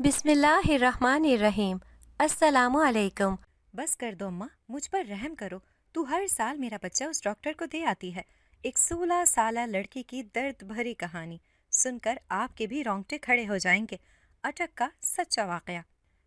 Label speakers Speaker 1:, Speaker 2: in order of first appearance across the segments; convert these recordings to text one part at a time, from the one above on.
Speaker 1: بسم اللہ الرحمن الرحیم۔ السلام علیکم۔
Speaker 2: بس کر دو اماں، مجھ پر رحم کرو۔ تو ہر سال میرا بچہ اس ڈاکٹر کو دے آتی ہے۔ ایک 16 سالہ لڑکی کی درد بھری کہانی سن کر آپ کے بھی رونگٹے کھڑے ہو جائیں گے۔ اٹک کا سچا واقعہ۔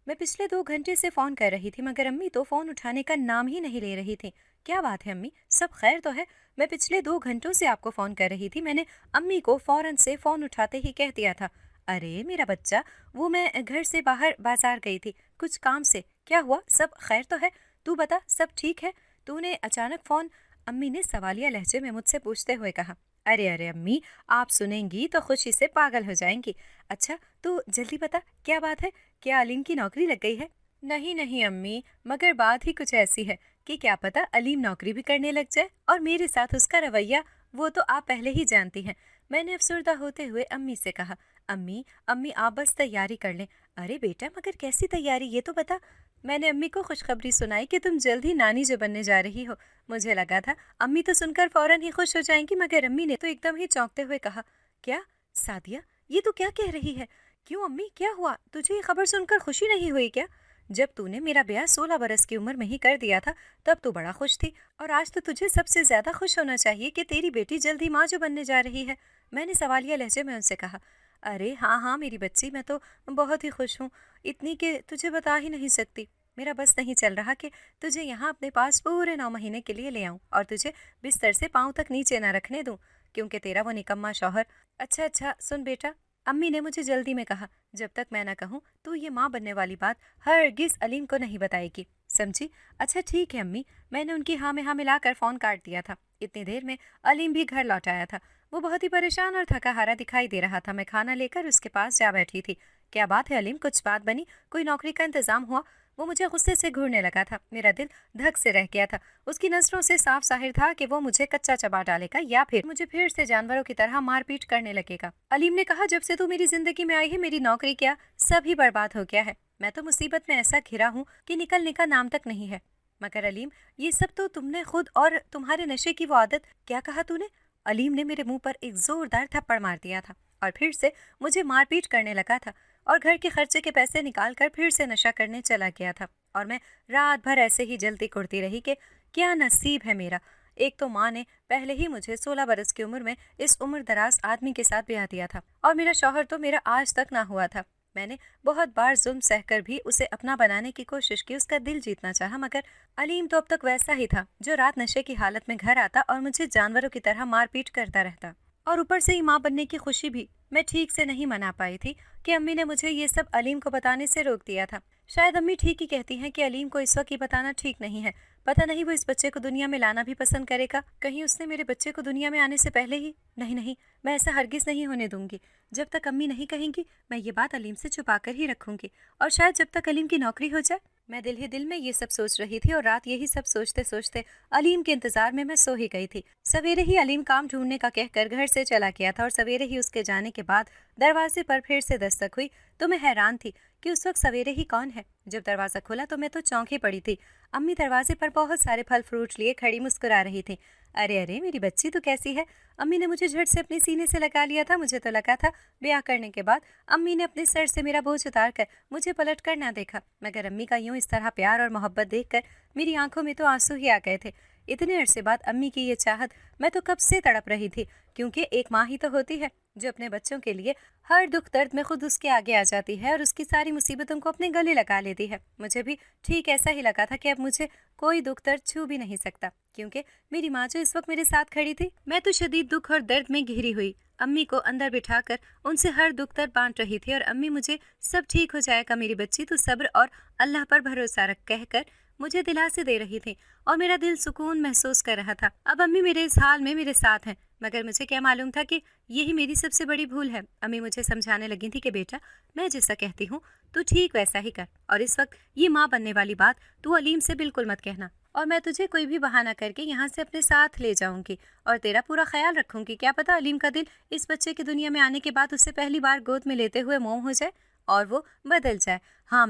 Speaker 2: میں پچھلے 2 گھنٹے سے فون کر رہی تھی مگر امی تو فون اٹھانے کا نام ہی نہیں لے رہی تھی۔ کیا بات ہے امی، سب خیر تو ہے؟ میں پچھلے 2 گھنٹوں سے آپ کو فون کر رہی تھی۔ میں نے امی کو فوراً سے فون اٹھاتے ہی کہہ دیا تھا، ارے میرا بچہ، وہ میں گھر سے باہر بازار گئی تھی کچھ کام سے۔ کیا ہوا، سب خیر تو ہے؟ تو بتا، سب ٹھیک ہے؟ تو نے اچانک فون، امی نے سوالیہ لہجے میں مجھ سے پوچھتے ہوئے کہا۔ ارے امی، آپ سنیں گی تو خوشی سے پاگل ہو جائیں گی۔ اچھا تو جلدی بتا، کیا بات ہے؟ کیا علیم کی نوکری لگ گئی ہے؟ نہیں امی، مگر بات ہی کچھ ایسی ہے کہ کیا پتا علیم نوکری بھی کرنے لگ جائے، اور میرے ساتھ اس کا رویہ وہ تو آپ پہلے ہی جانتی ہیں۔ میں نے افسردہ ہوتے ہوئے امی سے کہا، امی آپ بس تیاری کر لیں۔ ارے بیٹا، مگر کیسی تیاری، یہ تو بتا۔ میں نے امی کو خوشخبری سنائی کہ تم جلد ہی نانی جو بننے جا رہی ہو۔ مجھے لگا تھا امی تو سن کر فوراً ہی خوش ہو جائیں گی، مگر امی نے تو ایک دم ہی چونکتے ہوئے کہا، کیا سعدیہ، یہ تو کیا کہہ رہی ہے؟ کیوں امی، کیا ہوا؟ تجھے یہ خبر سن کر خوشی نہیں ہوئی کیا؟ جب تو نے میرا بیاہ 16 برس کی عمر میں ہی کر دیا تھا تب تو بڑا خوش تھی، اور آج تو تجھے سب سے زیادہ خوش ہونا چاہیے کہ تیری بیٹی جلد ہی ماں جو بننے جا رہی ہے۔ میں نے سوالیہ لہجے میں ان سے کہا، ارے ہاں میری بچی، میں تو بہت ہی خوش ہوں، اتنی کہ تجھے بتا ہی نہیں سکتی۔ میرا بس نہیں چل رہا کہ تجھے یہاں اپنے پاس پورے 9 مہینے کے لیے لے آؤں اور تجھے بستر سے پاؤں تک نیچے نہ رکھنے دوں، کیونکہ تیرا وہ نکما شوہر۔ اچھا سن بیٹا، امی نے مجھے جلدی میں کہا، جب تک میں نہ کہوں تو یہ ماں بننے والی بات ہرگز علیم کو نہیں بتائے گی، سمجھی؟ اچھا ٹھیک ہے امی۔ میں نے ان کی ہاں میں ہاں ملا کر فون کاٹ دیا تھا۔ اتنی دیر میں علیم بھی گھر لوٹ آیا تھا۔ وہ بہت ہی پریشان اور تھکا ہارا دکھائی دے رہا تھا۔ میں کھانا لے کر اس کے پاس جا بیٹھی تھی۔ کیا بات ہے علیم، کچھ بات بنی؟ کوئی نوکری کا انتظام ہوا؟ وہ مجھے غصے سے گھورنے لگا تھا۔ میرا دل دھک سے رہ گیا تھا۔ اس کی نظروں سے صاف ظاہر تھا کہ وہ مجھے کچا چبا ڈالے گا یا پھر مجھے پھر سے جانوروں کی طرح مار پیٹ کرنے لگے گا۔ علیم نے کہا، جب سے تو میری زندگی میں آئی ہے میری نوکری کیا سب ہی برباد ہو گیا ہے۔ میں تو مصیبت میں ایسا گھرا ہوں کہ نکلنے کا نام تک نہیں ہے۔ مگر علیم، یہ سب تو تم نے خود اور تمہارے نشے کی وہ عادت۔ کیا کہا تو نے؟ علیم نے میرے منہ پر ایک زوردار تھپڑ مار دیا تھا اور پھر سے مجھے مار پیٹ کرنے لگا تھا، اور گھر کے خرچے کے پیسے نکال کر پھر سے نشہ کرنے چلا گیا تھا، اور میں رات بھر ایسے ہی جلتی کرتی رہی کہ کیا نصیب ہے میرا۔ ایک تو ماں نے پہلے ہی مجھے 16 برس کی عمر میں اس عمر دراز آدمی کے ساتھ بیاہ دیا تھا، اور میرا شوہر تو میرا آج تک نہ ہوا تھا۔ میں نے بہت بار ظلم سہ کر بھی اسے اپنا بنانے کی کوشش کی، اس کا دل جیتنا چاہا، مگر علیم تو اب تک ویسا ہی تھا جو رات نشے کی حالت میں گھر آتا اور مجھے جانوروں کی طرح مار پیٹ کرتا رہتا۔ اور اوپر سے ہی ماں بننے کی خوشی بھی میں ٹھیک سے نہیں منا پائی تھی کہ امی نے مجھے یہ سب علیم کو بتانے سے روک دیا تھا۔ شاید امی ٹھیک ہی کہتی ہیں کہ علیم کو اس وقت یہ بتانا ٹھیک نہیں ہے۔ پتہ نہیں وہ اس بچے کو دنیا میں لانا بھی پسند کرے گا، کہیں اس نے میرے بچے کو دنیا میں آنے سے پہلے ہی۔ نہیں، میں ایسا ہرگز نہیں ہونے دوں گی۔ جب تک امی نہیں کہیں گی میں یہ بات علیم سے چھپا کر ہی رکھوں گی، اور شاید جب تک علیم کی نوکری ہو جائے۔ میں دل ہی دل میں یہ سب سوچ رہی تھی، اور رات یہی سب سوچتے سوچتے علیم کے انتظار میں سو ہی گئی تھی۔ سویرے ہی علیم کام ڈھونڈنے کا کہہ کر گھر سے چلا گیا تھا، اور سویرے ہی اس کے جانے کے بعد دروازے پر پھر سے دستک ہوئی تو میں حیران تھی کہ اس وقت سویرے ہی کون ہے۔ جب دروازہ کھلا تو میں تو چونکی پڑی تھی۔ امی دروازے پر بہت سارے پھل فروٹ لیے کھڑی مسکرا رہی تھی۔ ارے میری بچی تو کیسی ہے؟ امی نے مجھے جھٹ سے اپنے سینے سے لگا لیا تھا۔ مجھے تو لگا تھا بیاہ کرنے کے بعد امی نے اپنے سر سے میرا بوجھ اتار کر مجھے پلٹ کر نہ دیکھا، مگر امی کا یوں اس طرح پیار اور محبت دیکھ کر میری آنکھوں میں تو آنسو ہی آ گئے تھے۔ اتنے عرصے بعد امی کی یہ چاہت میں تو کب سے تڑپ رہی تھی، کیونکہ ایک ماں ہی تو ہوتی ہے جو اپنے بچوں کے لیے ہر دکھ درد میں خود اس کے آگے آ جاتی ہے اور اس کی ساری مصیبتوں کو اپنے گلے لگا لیتی ہے۔ مجھے بھی ٹھیک ایسا ہی لگا تھا کہ اب مجھے کوئی دکھ درد چھو بھی نہیں سکتا، کیونکہ میری ماں جو اس وقت میرے ساتھ کھڑی تھی، میں تو شدید دکھ اور درد میں گھری ہوئی امی کو اندر بٹھا کر ان سے ہر دکھ درد بانٹ رہی تھی، اور امی مجھے سب ٹھیک ہو جائے گا میری بچی، تو صبر اور اللہ پر بھروسہ رکھ کہہ کر مجھے دلاسے دے رہی تھی، اور میرا دل سکون محسوس کر رہا تھا۔ اب امی میرے اس حال میں میرے ساتھ ہیں، مگر مجھے کیا معلوم تھا کہ یہی میری سب سے بڑی بھول ہے۔ امی مجھے سمجھانے لگی تھی کہ بیٹا، میں جیسا کہتی ہوں تو ٹھیک ویسا ہی کر، اور اس وقت یہ ماں بننے والی بات تو علیم سے بالکل مت کہنا، اور میں تجھے کوئی بھی بہانہ کر کے یہاں سے اپنے ساتھ لے جاؤں گی اور تیرا پورا خیال رکھوں گی۔ کیا پتا علیم کا دل اس بچے کی دنیا میں آنے کے بعد اسے پہلی بار گود میں لیتے ہوئے موم ہو جائے اور وہ بدل جائے۔ ہاں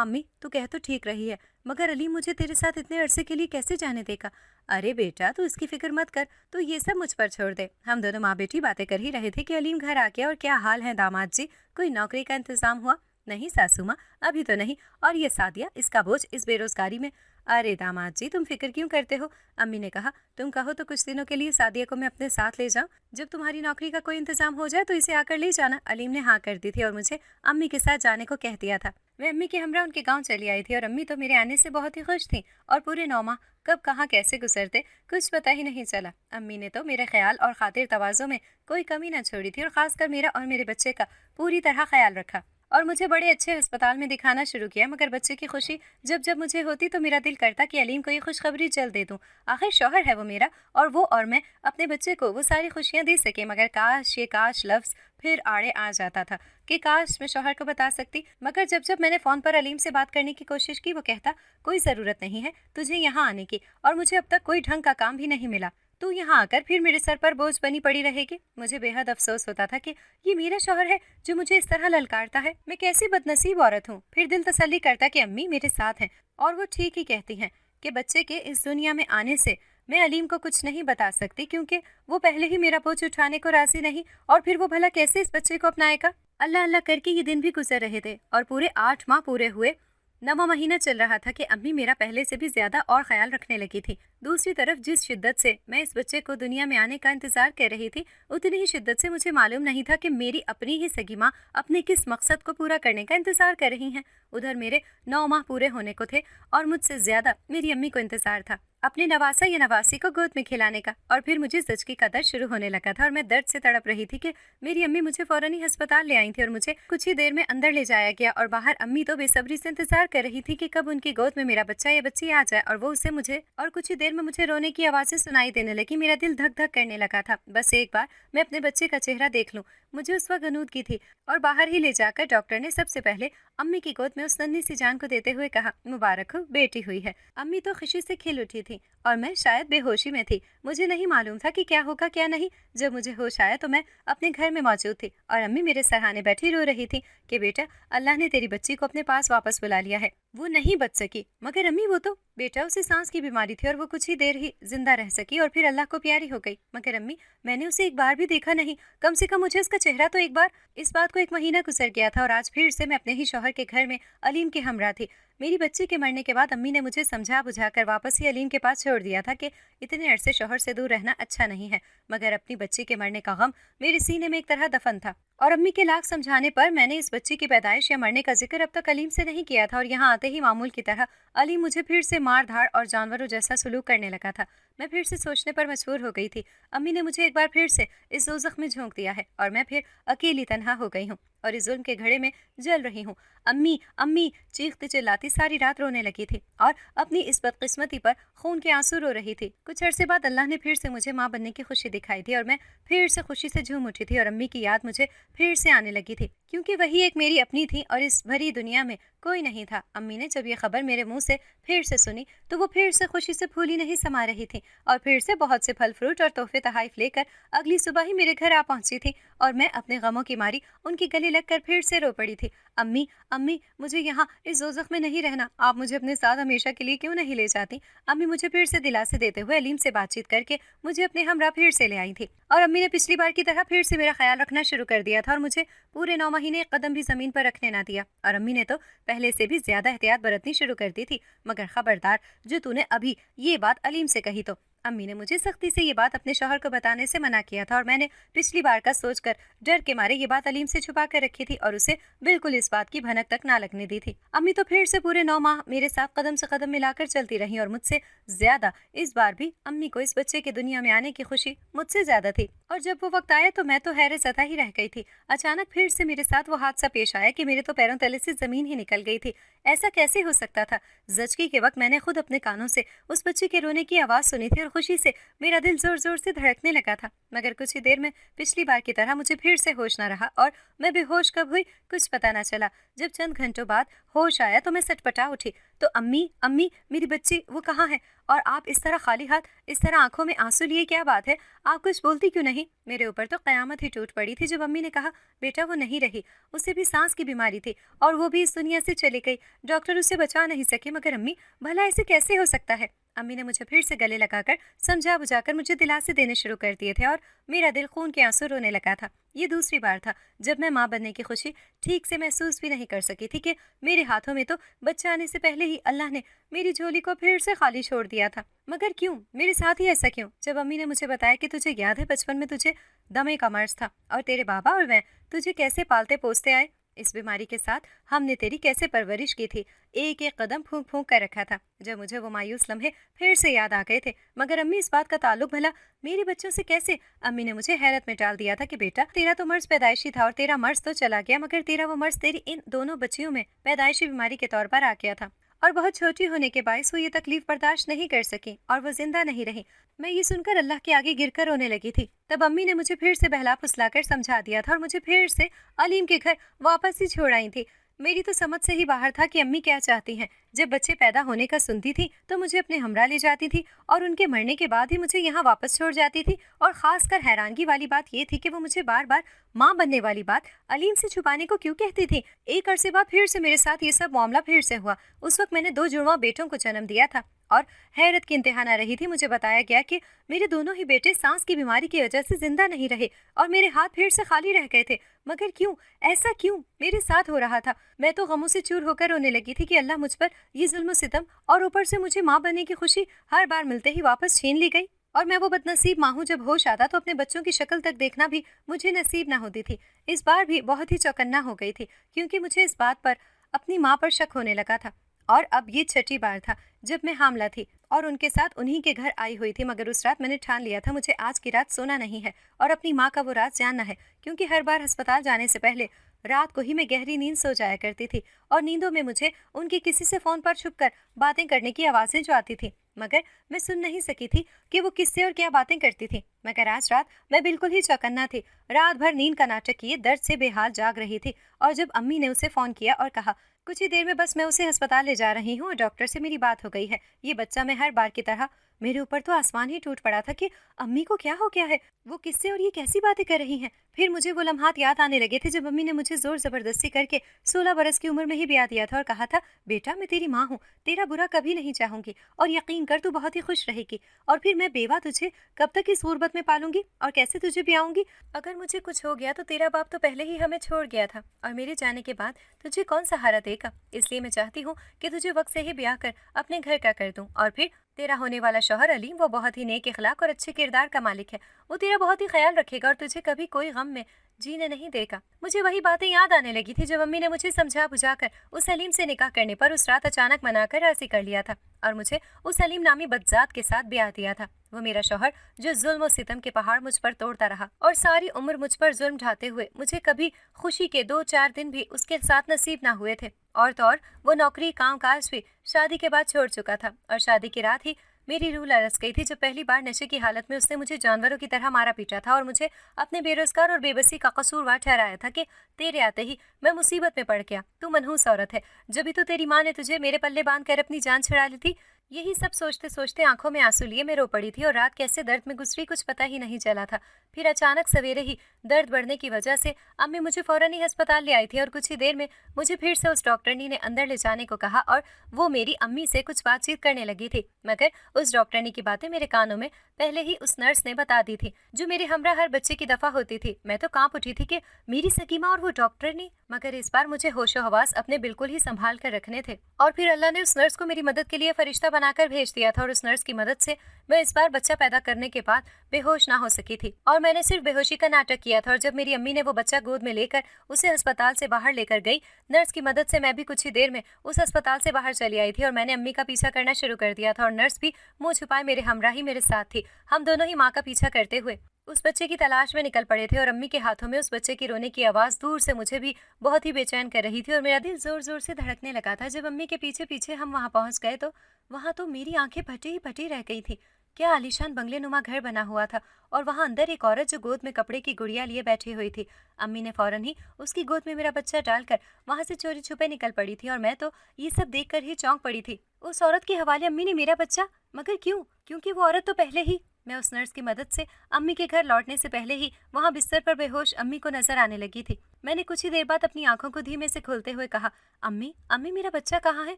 Speaker 2: امی تو کہہ تو ٹھیک رہی ہے، مگر علیم مجھے تیرے ساتھ اتنے عرصے کے لیے کیسے جانے دے گا؟ ارے بیٹا، تو اس کی فکر مت کر، تو یہ سب مجھ پر چھوڑ دے۔ ہم دونوں ماں بیٹی باتیں کر ہی رہے تھے کہ علیم گھر آ گیا۔ اور کیا حال ہے داماد جی، کوئی نوکری کا انتظام ہوا؟ नहीं सासू माँ, अभी तो नहीं। और ये सादिया, इसका बोझ इस बेरोजगारी में। अरे दामाद जी, तुम फिक्र क्यों करते हो? अम्मी ने कहा, तुम कहो तो कुछ दिनों के लिए सादिया को मैं अपने साथ ले जाऊं। जब तुम्हारी नौकरी का कोई इंतजाम हो जाए तो इसे आकर ले जाना। अलीम ने हाँ कर दी थी और मुझे अम्मी के साथ जाने को कह दिया था। मैं अम्मी के हमरा उनके गांव चली आई थी और अम्मी तो मेरे आने से बहुत ही खुश थी। और पूरे 9 माह कब कहाँ कैसे गुजरते कुछ पता ही नहीं चला। अम्मी ने तो मेरे ख्याल और खातिर तवाज़ो में कोई कमी न छोड़ी थी और ख़ासकर मेरा और मेरे बच्चे का पूरी तरह ख्याल रखा और मुझे बड़े अच्छे अस्पताल में दिखाना शुरू किया। मगर बच्चे की खुशी जब जब मुझे होती तो मेरा दिल करता कि अलीम को ये खुशखबरी जल्द दे दूं। आखिर शौहर है वो मेरा, और वो और मैं अपने बच्चे को वो सारी खुशियां दे सके। मगर काश लफ्ज़ फिर आड़े आ जाता था कि काश मैं शौहर को बता सकती। मगर जब जब मैंने फ़ोन पर अलीम से बात करने की कोशिश की, वो कहता, कोई ज़रूरत नहीं है तुझे यहाँ आने की, और मुझे अब तक कोई ढंग का काम भी नहीं मिला। तू यहाँ आकर फिर मेरे सर पर बोझ बनी पड़ी रहेगी। मुझे बेहद अफसोस होता था कि ये मेरा शौहर है जो मुझे इस तरह ललकारता है। मैं कैसी बदनसीब औरत हूँ। फिर दिल तसल्ली करता कि अम्मी मेरे साथ हैं और वो ठीक ही कहती हैं कि बच्चे के इस दुनिया में आने से मैं अलीम को कुछ नहीं बता सकती, क्योंकि वो पहले ही मेरा बोझ उठाने को राजी नहीं, और फिर वो भला कैसे इस बच्चे को अपनाएगा। अल्लाह अल्लाह करके ये दिन भी गुजर रहे थे और पूरे 8 माह पूरे हुए। 9वां महीना चल रहा था कि अम्मी मेरा पहले से भी ज्यादा और ख्याल रखने लगी थी। दूसरी तरफ जिस शिद्दत से मैं इस बच्चे को दुनिया में आने का इंतजार कर रही थी, उतनी ही शिद्दत से मुझे मालूम नहीं था कि मेरी अपनी ही सगी माँ अपने किस मकसद को पूरा करने का इंतजार कर रही हैं। उधर मेरे 9 माह पूरे होने को थे और मुझसे ज्यादा मेरी अम्मी को इंतजार था अपने नवासा या नवासी को गोद में खिलाने का। और फिर मुझे ज़चगी का दर्द शुरू होने लगा था और मैं दर्द से तड़प रही थी कि मेरी अम्मी मुझे फौरन ही अस्पताल ले आई थी और मुझे कुछ ही देर में अंदर ले जाया गया। और बाहर अम्मी तो बेसब्री से इंतजार कर रही थी कि कब उनकी गोद में मेरा बच्चा या बच्ची आ जाए और वो उसे मुझे, और कुछ ही देर में मुझे रोने की आवाज़ें सुनाई देने लगी। मेरा दिल धक धक करने लगा था, बस एक बार मैं अपने बच्चे का चेहरा देख लूं। मुझे उस वक्त गनूदगी थी और बाहर ही ले जाकर डॉक्टर ने सबसे पहले अम्मी की गोद में उस नन्ही सी जान को देते हुए कहा, मुबारक हो, बेटी हुई है। अम्मी तो खुशी से खिल उठी थी और मैं शायद बेहोशी में थी। मुझे नहीं मालूम था कि क्या होगा क्या नहीं। जब मुझे होश आया तो मैं अपने घर में मौजूद थी और अम्मी मेरे सराहने बैठी रो रही थी कि बेटा, अल्लाह ने तेरी बच्ची को अपने पास वापस बुला लिया है। वो नहीं बच सकी, मगर अम्मी वो तो बेटा, उसे सांस की बीमारी थी और वो कुछ ही देर ही जिंदा रह सकी और फिर अल्लाह को प्यारी हो गई। मगर अम्मी, मैंने उसे एक बार भी देखा नहीं, कम से कम मुझे उसका चेहरा तो एक बार। इस बात को 1 महीना गुजर गया था और आज फिर से मैं अपने ही शौहर के घर में अलीम के हमरा थी। मेरी बच्ची के मरने के बाद अम्मी ने मुझे समझा बुझाकर वापस ही अलीम के पास छोड़ दिया था कि इतने अरसे शौहर से दूर रहना अच्छा नहीं है। मगर अपनी बच्ची के मरने का गम मेरे सीने में एक तरह दफन था और अम्मी के लाख समझाने पर मैंने इस बच्ची की पैदाइश या मरने का जिक्र अब तक अलीम से नहीं किया था। और यहाँ आते ही मामूल की तरह अलीम मुझे फिर से मार धाड़ और जानवरों जैसा सलूक करने लगा था। मैं फिर से सोचने पर मजबूर हो गई थी। अम्मी ने मुझे एक बार फिर से इस दोज़ख में झोंक दिया है और मैं फिर अकेली तन्हा हो गई हूँ और इस जुल्म के घड़े में जल रही हूँ। अम्मी अम्मी चीखती चिल्लाती सारी रात रोने लगी थी और अपनी इस बदकिस्मती पर खून के आंसू रो रही थी। कुछ अरसे बाद अल्लाह ने फिर से मुझे माँ बनने की खुशी दिखाई थी और मैं फिर से खुशी से झूम उठी थी और अम्मी की याद मुझे फिर से आने लगी थी, क्योंकि वही एक मेरी अपनी थी और इस भरी दुनिया में कोई नहीं था। अम्मी ने जब ये खबर मेरे मुंह से फिर से सुनी तो वो फिर से खुशी से फूली नहीं समा रही थी और फिर से बहुत से फल फ्रूट और तोहफे तहाइफ लेकर अगली सुबह ही मेरे घर आ पहुंची थी और मैं अपने गमों की मारी उनके गले लगकर फिर से रो पड़ी थी। अम्मी अम्मी, मुझे यहाँ इस दोज़ख में नहीं रहना, आप मुझे अपने साथ हमेशा के लिए क्यों नहीं ले जाती? अम्मी मुझे फिर से दिलासे देते हुए अलीम से बातचीत करके मुझे अपने हमरा फिर से ले आई थी और अम्मी ने पिछली बार की तरह फिर से मेरा ख्याल रखना शुरू कर दिया था और मुझे पूरे 9 महीने एक कदम भी जमीन पर रखने ना दिया। और अम्मी ने तो पहले से भी ज्यादा एहतियात बरतनी शुरू कर दी थी। मगर खबरदार, जो तूने अभी ये बात अलीम से कही तो। अम्मी ने मुझे सख्ती से ये बात अपने शौहर को बताने से मना किया था और मैंने पिछली बार का सोचकर डर के मारे ये बात अलीम से छुपा कर रखी थी और उसे बिल्कुल इस बात की भनक तक ना लगने दी थी। अम्मी तो फिर से पूरे 9 माह मेरे साथ कदम से कदम मिलाकर चलती रही और मुझसे ज्यादा इस बार भी अम्मी को इस बच्चे के दुनिया में आने की खुशी मुझसे ज्यादा थी। और जब वो वक्त आया तो मैं तो हैरत ज़दा ही रह गई थी। अचानक फिर से मेरे साथ वो हादसा पेश आया कि मेरे तो पैरों तले से जमीन ही निकल गई थी। ऐसा कैसे हो सकता था? ज़चगी के वक्त मैंने खुद अपने कानों से उस बच्चे के रोने की आवाज़ सुनी थी और खुशी से मेरा दिल जोर जोर से धड़कने लगा था। मगर कुछ ही देर में पिछली बार की तरह मुझे फिर से होश न रहा और मैं बेहोश कब हुई कुछ पता न चला। जब चंद घंटों बाद होश आया तो मैं सटपटा उठी तो अम्मी अम्मी, मेरी बच्ची वो कहाँ है? और आप इस तरह खाली हाथ, इस तरह आंखों में आंसू लिए, क्या बात है? आप कुछ बोलती क्यों नहीं? मेरे ऊपर तो कयामत ही टूट पड़ी थी जब अम्मी ने कहा, बेटा वो नहीं रही, उसे भी सांस की बीमारी थी और वो भी इस दुनिया से चली गई, डॉक्टर उसे बचा नहीं सके। मगर अम्मी, भला ऐसे कैसे हो सकता है? अम्मी ने मुझे फिर से गले लगाकर समझा बुझाकर मुझे दिलासे देने शुरू कर दिए थे और मेरा दिल खून के आंसू रोने लगा था। ये दूसरी बार था जब मैं माँ बनने की खुशी ठीक से महसूस भी नहीं कर सकी थी कि मेरे हाथों में तो बच्चा आने से पहले ही अल्लाह ने मेरी झोली को फिर से खाली छोड़ दिया था। मगर क्यों, मेरे साथ ही ऐसा क्यों? जब अम्मी ने मुझे बताया कि तुझे याद है बचपन में तुझे दमे का मर्ज था और तेरे बाबा और मैं तुझे कैसे पालते पोसते आए, इस बीमारी के साथ हमने तेरी कैसे परवरिश की थी, एक एक कदम फूंक फूंक कर रखा था। जब मुझे वो मायूस लम्हे फिर से याद आ गए थे, मगर अम्मी इस बात का ताल्लुक भला मेरे बच्चों से कैसे? अम्मी ने मुझे हैरत में डाल दिया था कि बेटा तेरा तो मर्ज पैदाइशी था और तेरा मर्ज तो चला गया, मगर तेरा वो मर्ज तेरी इन दोनों बच्चियों में पैदाइशी बीमारी के तौर पर आ गया था और बहुत छोटी होने के बायस वो ये तकलीफ बर्दाश्त नहीं कर सकी और वो जिंदा नहीं रही। मैं ये सुनकर अल्लाह के आगे गिरकर रोने लगी थी। तब अम्मी ने मुझे फिर से बहला फुसलाकर समझा दिया था और मुझे फिर से अलीम के घर वापस ही छोड़ आई थी। मेरी तो समझ से ही बाहर था कि अम्मी क्या चाहती हैं। जब बच्चे पैदा होने का सुनती थी तो मुझे अपने हमरा ले जाती थी और उनके मरने के बाद ही मुझे यहाँ वापस छोड़ जाती थी। और खासकर हैरानगी वाली बात ये थी कि वो मुझे बार बार माँ बनने वाली बात अलीम से छुपाने को क्यों कहती थी। एक अरसे बाद फिर से मेरे साथ ये सब मामला फिर से हुआ। उस वक्त मैंने 2 जुड़वा बेटों को जन्म दिया था और हैरत की इंतहा न रही थी। मुझे बताया गया कि मेरे दोनों ही बेटे सांस की बीमारी की वजह से जिंदा नहीं रहे और मेरे हाथ फिर से खाली रह गए थे। मगर क्यों, ऐसा क्यों मेरे साथ हो रहा था? मैं तो गमों से चूर होकर रोने लगी थी कि अल्लाह मुझ पर ये जुल्म सितम और ऊपर से मुझे माँ बनने की खुशी हर बार मिलते ही वापस छीन ली गई। और मैं वो बदनसीब माँ हूँ, जब होश आता तो अपने बच्चों की शक्ल तक देखना भी मुझे नसीब न होती थी। इस बार भी बहुत ही चौकन्ना हो गई थी क्योंकि मुझे इस बात पर अपनी माँ पर शक होने लगा था। और अब ये छठी बार था जब मैं हामला थी और उनके साथ उन्हीं के घर आई हुई थी। मगर उस रात मैंने ठान लिया था मुझे आज की रात सोना नहीं है और अपनी माँ का वो राज जानना है, क्योंकि हर बार अस्पताल जाने से पहले रात को ही मैं गहरी नींद सो जाया करती थी और नींदों में मुझे उनकी किसी से फोन पर छुपकर बातें करने की आवाजें जो आती थी, मगर मैं सुन नहीं सकी थी कि वो किससे और क्या बातें करती थी। मगर आज रात मैं बिल्कुल ही चौकन्ना थी। रात भर नींद का नाटक किए दर्द से बेहाल जाग रही थी और जब अम्मी ने उसे फोन किया और कहा कुछ ही देर में बस मैं उसे अस्पताल ले जा रही हूँ और डॉक्टर से मेरी बात हो गई है, ये बच्चा, मैं हर बार की तरह मेरे ऊपर तो आसमान ही टूट पड़ा था कि अम्मी को क्या हो गया है, वो किससे और ये कैसी बातें कर रही हैं। फिर मुझे वो लम्हात याद आने लगे थे जब अम्मी ने मुझे जोर जबरदस्ती करके 16 बरस की उम्र में ही ब्याह दिया था और कहा था बेटा मैं तेरी माँ हूँ, तेरा बुरा कभी नहीं चाहूंगी और यकीन कर तू बहुत ही खुश रहेगी। और फिर मैं बेवा तुझे कब तक इस गुर्बत में पालूंगी और कैसे तुझे ब्याऊंगी? अगर मुझे कुछ हो गया तो तेरा बाप तो पहले ही हमें छोड़ गया था और मेरे जाने के बाद तुझे कौन सहारा देगा। इसलिए मैं चाहती हूँ कि तुझे वक्त से ही ब्याह कर अपने घर का कर दूं और फिर तेरा होने वाला शौहर अलीम वो बहुत ही नेक इखलाक और अच्छे किरदार का मालिक है, वो तेरा बहुत ही ख्याल रखेगा और तुझे कभी कोई गम में जीने नहीं देगा। मुझे वही बातें याद आने लगी थी जब अम्मी ने मुझे समझा बुझाकर उस अलीम से निकाह करने पर उस रात अचानक मनाकर राजी कर लिया था और मुझे उस अलीम नामी बदजात के साथ ब्याह दिया था। वो मेरा शौहर जो जुल्म और सितम के पहाड़ मुझ पर तोड़ता रहा और सारी उम्र मुझ पर जुल्म ढाते हुए मुझे कभी खुशी के 2-4 दिन भी उसके साथ नसीब ना हुए थे। और तो और वो नौकरी काम काज भी शादी के बाद छोड़ चुका था और शादी की रात ही मेरी रूह लरस गई थी जब पहली बार नशे की हालत में उसने मुझे जानवरों की तरह मारा पीटा था और मुझे अपने बेरोजगार और बेबसी का कसूरवार ठहराया था कि तेरे आते ही मैं मुसीबत में पड़ गया, तू मनहूस औरत है, जब भी तो तेरी माँ ने तुझे मेरे पल्ले बांध कर अपनी जान छुड़ा ली थी। यही सब सोचते सोचते आंखों में आंसू लिए मैं रो पड़ी थी और रात कैसे दर्द में गुजरी कुछ पता ही नहीं चला था। फिर अचानक सवेरे ही दर्द बढ़ने की वजह से अम्मी मुझे फौरन ही अस्पताल ले आई थी और कुछ ही देर में मुझे फिर से उस डॉक्टरनी ने अंदर ले जाने को कहा और वो मेरी अम्मी से कुछ बातचीत करने लगी थी। मगर उस डॉक्टरनी की बातें मेरे कानों में पहले ही उस नर्स ने बता दी थी जो मेरे हमरा हर बच्चे की दफा होती थी। मैं तो कांप उठी थी कि मेरी सगी माँ और वो डॉक्टरनी, मगर इस बार मुझे होशो हवास अपने बिल्कुल ही संभाल कर रखने थे। और फिर अल्लाह ने उस नर्स को मेरी मदद के लिए फरिश्ता बनाकर भेज दिया था और उस नर्स की मदद से मैं इस बार बच्चा पैदा करने के बाद बेहोश ना हो सकी थी और मैंने सिर्फ बेहोशी का नाटक किया था। और जब मेरी अम्मी ने वो बच्चा गोद में लेकर उसे अस्पताल से बाहर लेकर गई, नर्स की मदद से मैं भी कुछ ही देर में उस अस्पताल से बाहर चली आई थी और मैंने अम्मी का पीछा करना शुरू कर दिया था और नर्स भी मुंह छुपाए मेरे हमरा ही मेरे साथ थी। हम दोनों ही माँ का पीछा करते हुए उस बच्चे की तलाश में निकल पड़े थे और अम्मी के हाथों में उस बच्चे की रोने की आवाज़ दूर से मुझे भी बहुत ही बेचैन कर रही थी और मेरा दिल जोर जोर से धड़कने लगा था। जब अम्मी के पीछे पीछे हम वहाँ पहुँच गए तो वहाँ तो मेरी आंखें फटी ही फटी रह गई थी। क्या आलीशान बंगले नुमा घर बना हुआ था और वहाँ अंदर एक औरत जो गोद में कपड़े की गुड़िया लिए बैठी हुई थी। अम्मी ने फौरन ही उसकी गोद में मेरा बच्चा डालकर वहाँ से चोरी छुपे निकल पड़ी थी और मैं तो ये सब देखकर ही चौंक पड़ी थी। उस औरत के हवाले अम्मी ने मेरा बच्चा, मगर क्यों? क्योंकि वो औरत तो पहले ही मैं उस नर्स की मदद से अम्मी के घर लौटने से पहले ही वहाँ बिस्तर पर बेहोश अम्मी को नजर आने लगी थी। मैंने कुछ ही देर बाद अपनी आंखों को धीमे से खोलते हुए कहा, अम्मी, अम्मी मेरा बच्चा कहाँ है?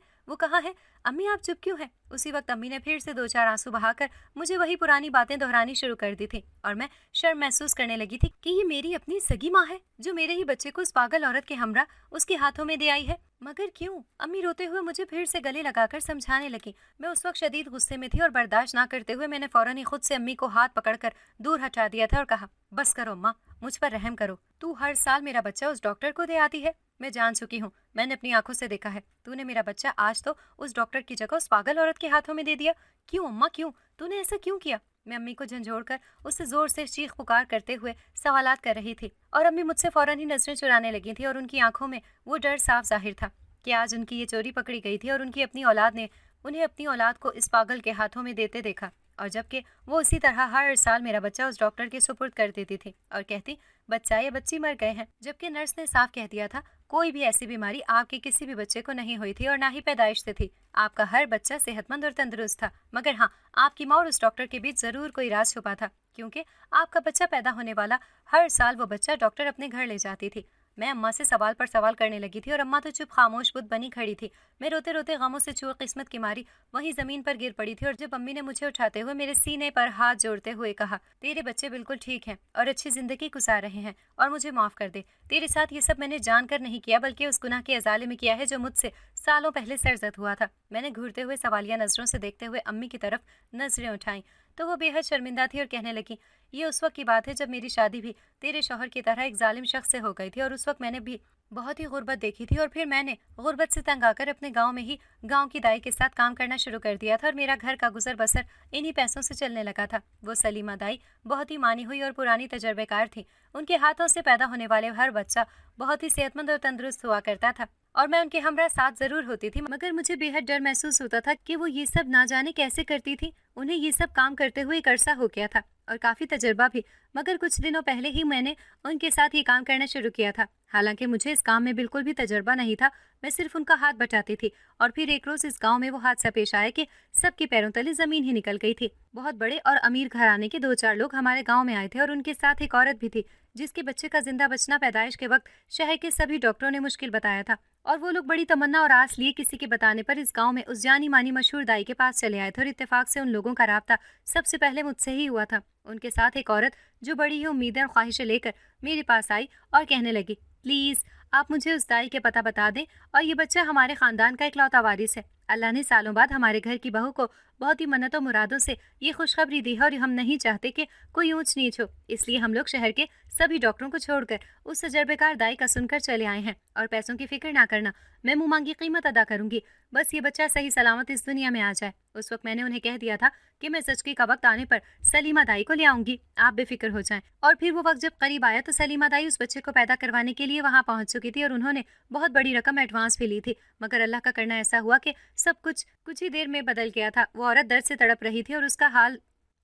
Speaker 2: वो कहाँ है? अम्मी आप चुप क्यों हैं? उसी वक्त अम्मी ने फिर से 2-4 आंसू बहाकर मुझे वही पुरानी बातें दोहरानी शुरू कर दी थी और मैं शर्म महसूस करने लगी थी कि ये मेरी अपनी सगी माँ है जो मेरे ही बच्चे को उस पागल औरत के हमरा उसके हाथों में दे आई है। मगर क्यों? अम्मी रोते हुए मुझे फिर से गले लगाकर समझाने लगी। मैं उस वक्त शदीद गुस्से में थी और बर्दाश्त ना करते हुए मैंने फौरन ही खुद से अम्मी को हाथ पकड़कर दूर हटा दिया था और कहा, बस करो अम्मा, मुझ पर रहम करो। तू हर साल मेरा बच्चा उस डॉक्टर को दे आती है। मैं जान चुकी हूँ, मैंने अपनी आंखों से देखा है। तूने मेरा बच्चा आज तो उस डॉक्टर की जगह उस पागल औरत के हाथों में दे दिया। क्यों अम्मा, क्यों? तूने ऐसा क्यों किया? मैं अम्मी को झंझोड़कर उससे जोर से चीख पुकार करते हुए सवालात कर रही थी और अम्मी मुझसे फौरन ही नजरें चुराने लगी थी और उनकी आंखों में वो डर साफ जाहिर था कि आज उनकी ये चोरी पकड़ी गई थी और उनकी अपनी औलाद ने उन्हें अपनी औलाद को इस पागल के हाथों में देते देखा। और जबकि वो इसी तरह हर साल मेरा बच्चा उस डॉक्टर के सुपुर्द कर देती थी और कहती, बच्चा या बच्ची मर गए हैं, जबकि नर्स ने साफ कह दिया था कोई भी ऐसी बीमारी आपके किसी भी बच्चे को नहीं हुई थी और ना ही पैदाइश से थी। आपका हर बच्चा सेहतमंद और तंदुरुस्त था। मगर हाँ, आपकी माँ और उस डॉक्टर के बीच जरूर कोई राज छुपा था, क्योंकि आपका बच्चा पैदा होने वाला हर साल वो बच्चा डॉक्टर अपने घर ले जाती थी। मैं अम्मा से सवाल पर सवाल करने लगी थी और अम्मा तो चुप खामोश बुत बनी खड़ी थी। मैं रोते रोते गमों से चूर किस्मत की मारी वहीं जमीन पर गिर पड़ी थी और जब अम्मी ने मुझे उठाते हुए मेरे सीने पर हाथ जोड़ते हुए कहा, तेरे बच्चे बिल्कुल ठीक हैं और अच्छी जिंदगी गुजार रहे हैं और मुझे माफ कर दे। तेरे साथ ये सब मैंने जानकर नहीं किया, बल्कि उस गुनाह के अजाले में किया है जो मुझसे सालों पहले सरजद हुआ था। मैंने घूरते हुए सवालिया नजरों से देखते हुए अम्मी की तरफ नजरें उठाई तो वो बेहद शर्मिंदा थी और कहने लगी, ये उस वक्त की बात है जब मेरी शादी भी तेरे शौहर की तरह एक जालिम शख्स से हो गई थी और उस वक्त मैंने भी बहुत ही गुर्बत देखी थी और फिर मैंने गुर्बत से तंग आकर अपने गांव में ही गांव की दाई के साथ काम करना शुरू कर दिया था और मेरा घर का गुजर बसर इन्हीं पैसों से चलने लगा था। वो सलीमा दाई बहुत ही मानी हुई और पुरानी तजर्बेकार थी। उनके हाथों से पैदा होने वाले हर बच्चा बहुत ही सेहतमंद और तंदुरुस्त हुआ करता था और मैं उनके हमरा साथ जरूर होती थी, मगर मुझे बेहद डर महसूस होता था कि वो ये सब ना जाने कैसे करती थी। उन्हें ये सब काम करते हुए एक अरसा हो गया था और काफी तजर्बा भी, मगर कुछ दिनों पहले ही मैंने उनके साथ ये काम करना शुरू किया था। हालांकि मुझे इस काम में बिल्कुल भी तजर्बा नहीं था, मैं सिर्फ उनका हाथ बटाती थी और फिर एक रोज इस गांव में वो हादसा पेश आया कि सबके पैरों तले जमीन ही निकल गई थी। बहुत बड़े और अमीर घराने के 2-4 लोग हमारे गांव में आए थे और उनके साथ एक औरत भी थी जिसके बच्चे का जिंदा बचना पैदाइश के वक्त शहर के सभी डॉक्टरों ने मुश्किल बताया था। और वो लोग बड़ी तमन्ना और आस लिए किसी के बताने पर इस गांव में उस जानी मानी मशहूर दाई के पास चले आए थे और इत्तेफाक से उन लोगों का राब्ता सबसे पहले मुझसे ही हुआ था। उनके साथ एक औरत जो बड़ी ही उम्मीदें और ख्वाहिशें लेकर मेरे पास आई और कहने लगी, प्लीज आप मुझे उस दाई के पता बता दें और ये बच्चा हमारे खानदान का इकलौता वारिस है। अल्लाह ने सालों बाद हमारे घर की बहू को बहुत ही मन्नतों मुरादों से ये खुशखबरी दी है और हम नहीं चाहते कि कोई ऊंच नीच हो, इसलिए हम लोग शहर के सभी डॉक्टरों को छोड़कर उस तजर्बेकार दाई का सुनकर चले आए हैं। और पैसों की फिक्र ना करना, मैं मुंह मांगी कीमत अदा करूंगी, बस ये बच्चा सही सलामत इस दुनिया में आ जाए। उस वक्त मैंने उन्हें कह दिया था कि मैं सचकी का वक्त आने पर सलीमा दाई को ले आऊंगी, आप बेफिक्र हो जाएं। और फिर वो वक्त जब करीब आया तो सलीमा दाई उस बच्चे को पैदा करवाने के लिए वहां पहुंच चुकी थी और उन्होंने बहुत बड़ी रकम एडवांस भी ली थी। मगर अल्लाह का करना ऐसा हुआ कि सब कुछ ही देर में बदल गया था। वो औरत दर्द से तड़प रही थी और उसका हाल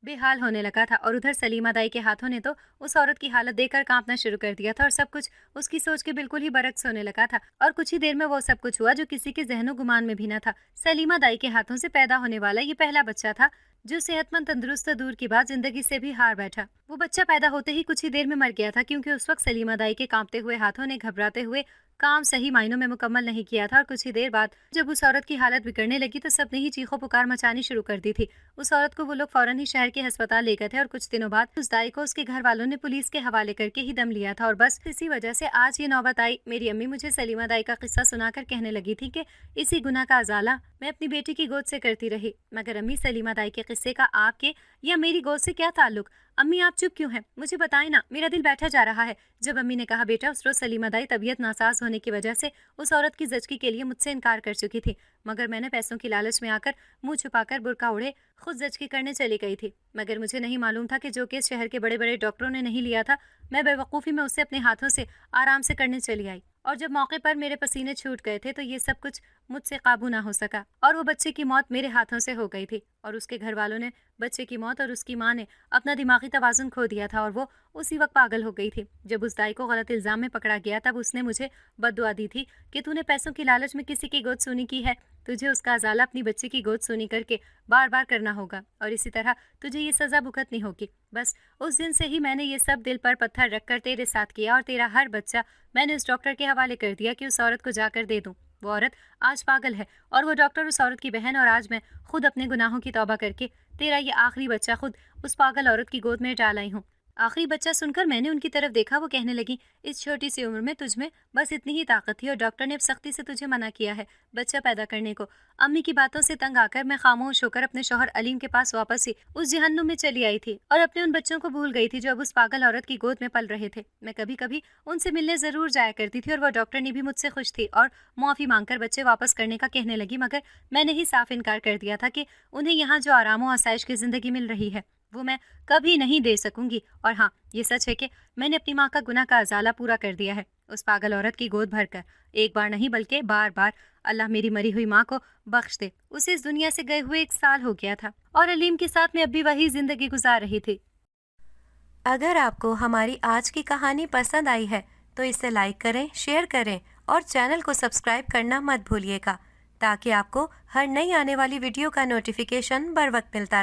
Speaker 2: बेहाल होने लगा था और उधर सलीमा दाई के हाथों ने तो उस औरत की हालत देखकर कांपना शुरू कर दिया था और सब कुछ उसकी सोच के बिल्कुल ही बरक्स होने लगा था। और कुछ ही देर में वो सब कुछ हुआ जो किसी के जहनो गुमान में भी न था। सलीमा दाई के हाथों से पैदा होने वाला ये पहला बच्चा था जो सेहतमंद तंदुरुस्त दूर की बात जिंदगी से भी हार बैठा। वो बच्चा पैदा होते ही कुछ ही देर में मर गया था, क्योंकि उस वक्त सलीमा दाई के कांपते हुए हाथों ने घबराते हुए काम सही मायनों में मुकम्मल नहीं किया था। और कुछ ही देर बाद जब उस औरत की हालत बिगड़ने लगी तो सबने ही चीखों पुकार मचानी शुरू कर दी थी। उस औरत को वो लोग फौरन ही शहर के अस्पताल ले गए थे और कुछ दिनों बाद उस दाई को उसके घर वालों ने पुलिस के हवाले करके ही दम लिया था। और बस इसी वजह से आज ये नौबत आई। मेरी अम्मी मुझे सलीमा दाई का किस्सा सुनाकर कहने लगी थी कि इसी गुनाह का अजाला मैं अपनी बेटी की गोद से करती रही। मगर अम्मी, सलीमा दाई के किस्से का आपके या मेरी गोद से क्या ताल्लुक? अम्मी आप चुप क्यों हैं? मुझे बताएं ना, मेरा दिल बैठा जा रहा है। जब अम्मी ने कहा, बेटा उस रोज सलीमा दाई तबीयत नासाज होने की वजह से उस औरत की जचकी के लिए मुझसे इनकार कर चुकी थी, मगर मैंने पैसों की लालच में आकर मुंह छुपाकर बुर्का उड़े खुद जचकी करने चली गई थी। मगर मुझे नहीं मालूम था कि जो केस शहर के बड़े बड़े डॉक्टरों ने नहीं लिया था, मैं बेवकूफ़ी में उससे अपने हाथों से आराम से करने चली आई। और जब मौके पर मेरे पसीने छूट गए थे तो ये सब कुछ मुझसे काबू ना हो सका और वो बच्चे की मौत मेरे हाथों से हो गई थी। और उसके घर वालों ने बच्चे की मौत और उसकी माँ ने अपना दिमागी तवाज़ुन खो दिया था और वो उसी वक्त पागल हो गई थी। जब उस दाई को गलत इल्ज़ाम में पकड़ा गया तब उसने मुझे बद्दुआ दी थी कि तूने पैसों की लालच में किसी की गोद सूनी की है, तुझे उसका अज़ाला अपनी बच्ची की गोद सूनी करके बार बार करना होगा और इसी तरह तुझे ये सज़ा भुगतनी होगी। बस उस दिन से ही मैंने ये सब दिल पर पत्थर रखकर तेरे साथ किया और तेरा हर बच्चा मैंने उस डॉक्टर के हवाले कर दिया कि उस औरत को जाकर दे दूँ। वो औरत आज पागल है और वो डॉक्टर उस औरत की बहन, और आज मैं खुद अपने गुनाहों की तौबा करके तेरा ये आखिरी बच्चा खुद उस पागल औरत की गोद में डाल आई हूँ। आखिरी बच्चा सुनकर मैंने उनकी तरफ देखा। वो कहने लगी, इस छोटी सी उम्र में तुझ में बस इतनी ही ताकत थी और डॉक्टर ने अब सख्ती से तुझे मना किया है बच्चा पैदा करने को। अम्मी की बातों से तंग आकर मैं खामोश होकर अपने शौहर अलीम के पास वापस ही उस जहन्नुम में चली आई थी और अपने उन बच्चों को भूल गई थी जो अब उस पागल औरत की गोद में पल रहे थे। मैं कभी कभी उनसे मिलने जरूर जाया करती थी और वो डॉक्टरनी भी मुझसे खुश थी और मुआफ़ी मांगकर बच्चे वापस करने का कहने लगी, मगर मैंने ही साफ इनकार कर दिया था कि उन्हें यहाँ जो आराम व आसाइश की ज़िंदगी मिल रही है वो मैं कभी नहीं दे सकूंगी। और हाँ, ये सच है कि मैंने अपनी माँ का गुनाह का अजाला पूरा कर दिया है उस पागल औरत की गोद भरकर। एक बार नहीं बल्कि बार बार। अल्लाह मेरी मरी हुई माँ को बख्श दे। उसे इस दुनिया से गए हुए 1 साल हो गया था और अलीम के साथ मैं अब भी वही जिंदगी गुजार रही थी।
Speaker 1: अगर आपको हमारी आज की कहानी पसंद आई है तो इसे लाइक करें, शेयर करें और चैनल को सब्सक्राइब करना मत भूलिएगा ताकि आपको हर नई आने वाली वीडियो का नोटिफिकेशन बर वक्त मिलता रहे।